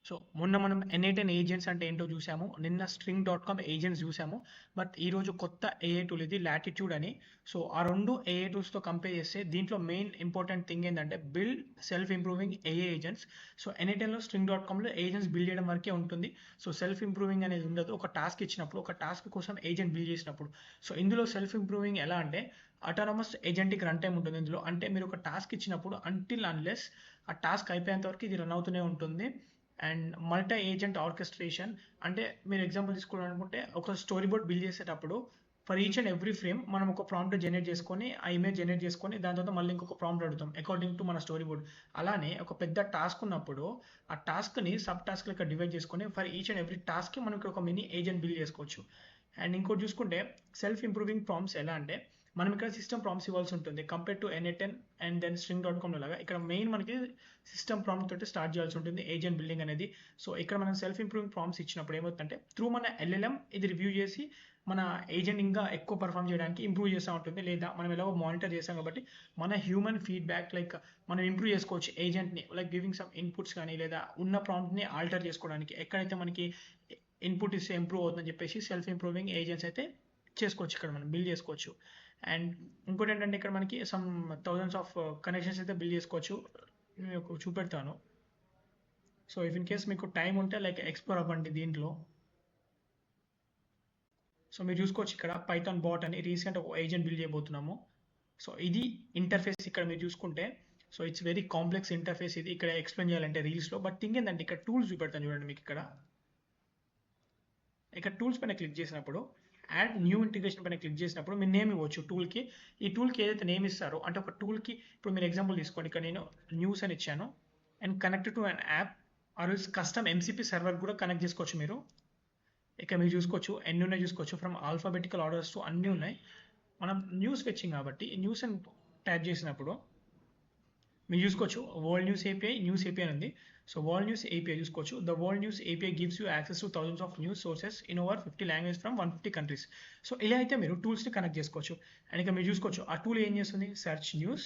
So మొన్న మనం N8N agents అంటే ఏంటో చూసాము. నిన్న string.com ఏజెంట్స్ చూసాము. బట్ ఈరోజు కొత్త ఏఐ టూల్ ఇది లాటిట్యూడ్ అని. సో ఆ రెండు ఏఐ టూల్స్తో కంపేర్ చేస్తే దీంట్లో మెయిన్ ఇంపార్టెంట్ థింగ్ ఏంటంటే build self improving AI agents. So N8Nలో string.comలో ఏజెంట్స్ బిల్డ్ చేయడం వరకే ఉంటుంది. సో సెల్ఫ్ ఇంప్రూవింగ్ అనేది ఉండదు. ఒక టాస్క్ ఇచ్చినప్పుడు, ఒక టాస్క్ కోసం ఏజెంట్ బిల్డ్ చేసినప్పుడు. సో ఇందులో సెల్ఫ్ ఇంప్రూవింగ్ ఎలా అంటే అటానమస్ ఏజెంటిక్ రన్ టైం ఉంటుంది ఇందులో. అంటే మీరు ఒక టాస్క్ ఇచ్చినప్పుడు అంటిల్ అన్లెస్ ఆ టాస్క్ అయిపోయేంత వరకు ఇది రన్ అవుతూనే ఉంటుంది. అండ్ మల్టీ ఏజెంట్ ఆర్కెస్ట్రేషన్ అంటే మీరు ఎగ్జాంపుల్ తీసుకోవాలనుకుంటే ఒక స్టోరీ బోర్డ్ బిల్డ్ చేసేటప్పుడు for each and every frame మనం ఒక ప్రాంప్ట్ జనరేట్ చేసుకొని ఆ ఇమేజ్ జనరేట్ చేసుకొని దాని తర్వాత మళ్ళీ ఇంకొక ప్రాంప్ట్ అడుగుతాం అకార్డింగ్ టు మన స్టోరీ బోర్డ్. అలానే ఒక పెద్ద టాస్క్ ఉన్నప్పుడు ఆ టాస్క్ని సబ్ టాస్క్ లెక్క డివైడ్ చేసుకొని ఫర్ ఈచ్ అండ్ ఎవ్రీ టాస్క్కి మనం ఇక్కడ ఒక మినీ ఏజెంట్ బిల్డ్ చేసుకోవచ్చు. అండ్ ఇంకోటి చూసుకుంటే సెల్ఫ్ ఇంప్రూవింగ్ ప్రాంప్ట్స్ ఎలా అంటే మనం ఇక్కడ సిస్టమ్ ప్రాంప్ట్స్ ఇవ్వాల్సి ఉంటుంది compare to N8N and then string.comలో లాగా ఇక్కడ మెయిన్ మనకి సిస్టమ్ ప్రాంప్ట్ తోటి స్టార్ట్ చేయాల్సి ఉంటుంది ఏజెంట్ బిల్డింగ్ అనేది. సో ఇక్కడ మనం సెల్ఫ్ ఇంప్రూవింగ్ ప్రాంప్ట్స్ ఇచ్చినప్పుడు ఏమవుతుందంటే త్రూ మన LLM ఇది రివ్యూ చేసి మన ఏజెంట్ ఇంకా ఎక్కువ పర్ఫామ్ చేయడానికి ఇంప్రూవ్ చేస్తూ ఉంటుంది. లేదా మనం ఎలాగో మానిటర్ చేస్తాం కాబట్టి మన హ్యూమన్ ఫీడ్బ్యాక్ లైక్ మనం ఇంప్రూవ్ చేసుకోవచ్చు ఏజెంట్ని లైక్ గివింగ్ సమ్ ఇన్పుట్స్ కానీ లేదా ఉన్న ప్రాంప్ట్ని ఆల్టర్ చేసుకోవడానికి ఎక్కడైతే మనకి ఇన్పుట్ ఇస్తే ఇంప్రూవ్ అవుతుందని చెప్పేసి సెల్ఫ్ ఇంప్రూవింగ్ ఏజెంట్స్ అయితే చేసుకోవచ్చు ఇక్కడ మనం బిల్డ్ చేసుకోవచ్చు. అండ్ ఇంకోటి ఏంటంటే ఇక్కడ మనకి సమ్ థౌజండ్స్ ఆఫ్ కనెక్షన్స్ అయితే బిల్డ్ చేసుకోవచ్చు. నేను చూపెడతాను. సో ఇఫ్ ఇన్ కేస్ మీకు టైం ఉంటే లైక్ ఎక్స్ప్లోర్ అవ్వండి దీంట్లో. సో మీరు చూసుకోవచ్చు ఇక్కడ పైథాన్ బాట్ అని రీసెంట్ ఒక ఏజెంట్ బిల్డ్ చేయబోతున్నాము. సో ఇది ఇంటర్ఫేస్ ఇక్కడ మీరు చూసుకుంటే so it's very complex interface ఇది ఇక్కడ ఎక్స్ప్లెయిన్ చేయాలంటే రీల్స్లో. బట్ థింగ్ ఏంటంటే ఇక్కడ టూల్స్ చూపెడతాను చూడండి మీకు ఇక్కడ టూల్స్ పైన క్లిక్ చేసినప్పుడు యాడ్ న్యూ ఇంటిగ్రేషన్ పైన క్లిక్ చేసినప్పుడు మీరు నేమ్ ఇవ్వచ్చు టూల్కి. ఈ టూల్కి ఏదైతే నేమ్ ఇస్తారో అంటే ఒక టూల్కి ఇప్పుడు మీరు ఎగ్జాంపుల్ తీసుకోండి ఇక్కడ నేను న్యూస్ అని ఇచ్చాను and connect to an app or custom MCP server కూడా కనెక్ట్ చేసుకోవచ్చు మీరు. ఇక్కడ మీరు చూసుకోవచ్చు ఎన్ని ఉన్నాయి చూసుకోవచ్చు ఫ్రమ్ ఆల్ఫాబెటికల్ ఆర్డర్స్ టు అన్నీ ఉన్నాయి. మనం న్యూస్ ఫెచ్చింగ్ కాబట్టి న్యూస్ అని ట్యాప్ చేసినప్పుడు మీరు చూసుకోవచ్చు వరల్డ్ న్యూస్ ఏపీఐ ఉంది. సో వరల్డ్ న్యూస్ ఏపీఐ చూసుకోవచ్చు. The world news API gives you access to thousands of news sources in over 50 language from 150 countries. So ఇలా అయితే మీరు టూల్స్ని కనెక్ట్ చేసుకోవచ్చు. అండ్ ఇక మీరు చూసుకోవచ్చు ఆ టూల్ ఏం చేస్తుంది search news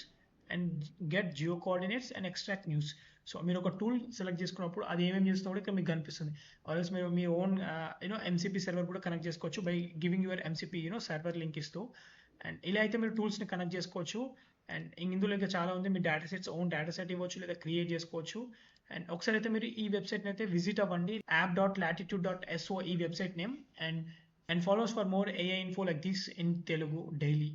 and get Jio coordinates and extract news. So మీరు ఒక టూల్ సెలెక్ట్ చేసుకున్నప్పుడు అది ఏమేమి చేస్తుందో కూడా ఇక్కడ మీకు కనిపిస్తుంది. ఆల్వేస్ మీరు మీ ఓన్ MCP సర్వర్ కూడా కనెక్ట్ చేసుకోవచ్చు by giving your MCP server link ఇస్తూ. అండ్ ఇలా అయితే మీరు టూల్స్ని కనెక్ట్ చేసుకోవచ్చు. అండ్ ఇందులో ఇంకా చాలా ఉంది. మీ data sets own data set ఇవ్వచ్చు లేదా క్రియేట్ చేసుకోవచ్చు. అండ్ ఒకసారి అయితే మీరు ఈ వెబ్సైట్ని అయితే విజిట్ అవ్వండి app.latitude.so ఈ website name. And follows for more AI info like this in Telugu daily.